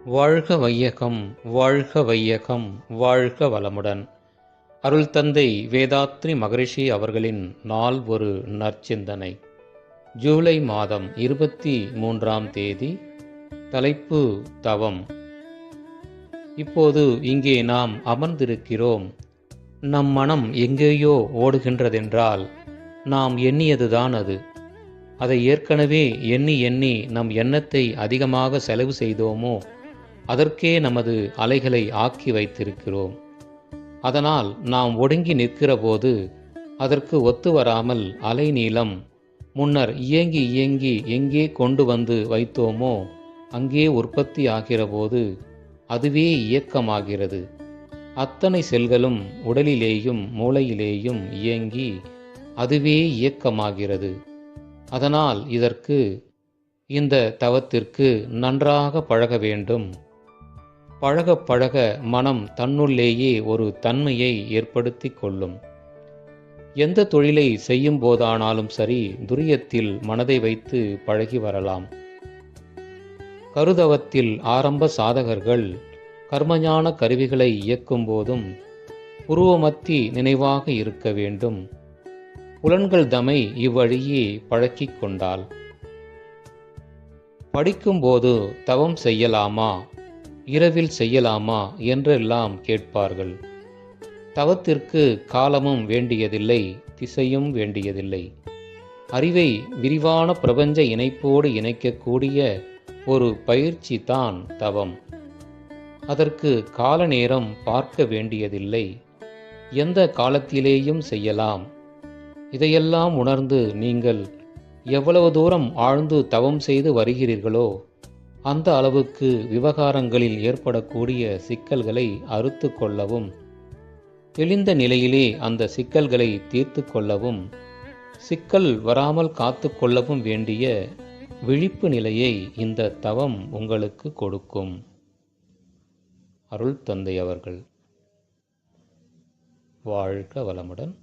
வாழ்க வையகம், வாழ்க வையகம், வாழ்க வளமுடன். அருள் தந்தை வேதாத்ரி மகரிஷி அவர்களின் நாள் ஒரு நற்சிந்தனை. ஜூலை மாதம் 23ஆம் தேதி. தலைப்பு தவம். இப்போது இங்கே நாம் அமர்ந்திருக்கிறோம். நம் மனம் எங்கேயோ ஓடுகின்றதென்றால் நாம் எண்ணியதுதான் அது. அதை ஏற்கனவே எண்ணி எண்ணி நம் எண்ணத்தை அதிகமாக செலவு செய்தோமோ அதற்கே நமது அலைகளை ஆக்கி வைத்திருக்கிறோம். அதனால் நாம் ஒடுங்கி நிற்கிற போது அதற்கு ஒத்து வராமல் அலை நீளம் முன்னர் இயங்கி இயங்கி எங்கே கொண்டு வந்து வைத்தோமோ அங்கே உற்பத்தி ஆகிற போது அதுவே இயக்கமாகிறது. அத்தனை செல்களும் உடலிலேயும் மூளையிலேயும் இயங்கி அதுவே இயக்கமாகிறது. அதனால் இந்த தவத்திற்கு நன்றாக பழக வேண்டும். பழக பழக மனம் தன்னுள்ளேயே ஒரு தன்மையை ஏற்படுத்தி கொள்ளும். எந்த தொழிலை செய்யும் போதானாலும் சரி, துரியத்தில் மனதை வைத்து பழகி வரலாம். கருதவத்தில் ஆரம்ப சாதகர்கள் கர்மஞான கருவிகளை இயக்கும் போதும் புருவமத்தி நினைவாக இருக்க வேண்டும். புலன்கள் தம்மை இவ்வழியே பழக்கிக் கொண்டால். படிக்கும்போது தவம் செய்யலாமா, இரவில் செய்யலாமா என்றெல்லாம் கேட்பார்கள். தவத்திற்கு காலமும் வேண்டியதில்லை, திசையும் வேண்டியதில்லை. அறிவை விரிவான பிரபஞ்ச இணைப்போடு இணைக்கக்கூடிய ஒரு பயிற்சி தான் தவம். அதற்கு கால நேரம் பார்க்க வேண்டியதில்லை, எந்த காலத்திலேயும் செய்யலாம். இதையெல்லாம் உணர்ந்து நீங்கள் எவ்வளவு தூரம் ஆழ்ந்து தவம் செய்து வருகிறீர்களோ அந்த அளவுக்கு விவகாரங்களில் ஏற்படக்கூடிய சிக்கல்களை அறுத்து கொள்ளவும், தெளிந்த நிலையிலே அந்த சிக்கல்களை தீர்த்து கொள்ளவும், சிக்கல் வராமல் காத்து கொள்ளவும் வேண்டிய விழிப்பு நிலையை இந்த தவம் உங்களுக்கு கொடுக்கும். அருள் தந்தை அவர்கள். வாழ்க வளமுடன்.